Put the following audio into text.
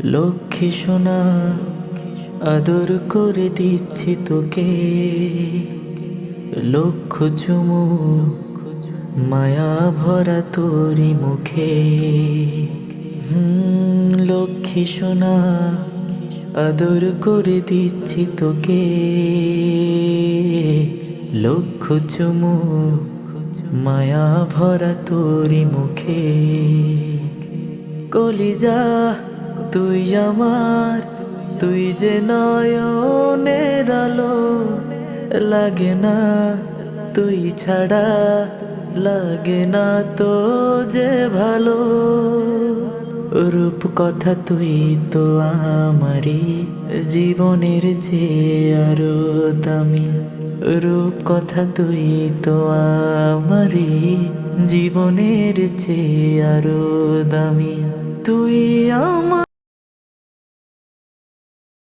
লক্ষ্মী সোনা আদর করে দিচ্ছি তোকে, লক্ষ চুমু মায়া ভরা তোরি মুখে। লক্ষ্মী সোনা আদর করে দিচ্ছি তোকে, লক্ষ চুমু মায়া ভরা তোরি মুখে। কলিজা তুই আমার, তুই যে নয়নের আলো, লাগে না তুই ছাড়া, লাগে না তো যে ভালো। রূপ কথা তুই তো আমারই জীবনের চেয়ে আরো দামি, রূপ কথা তুই তো আমারই জীবনের চেয়ে আরো দামি। তুই আমার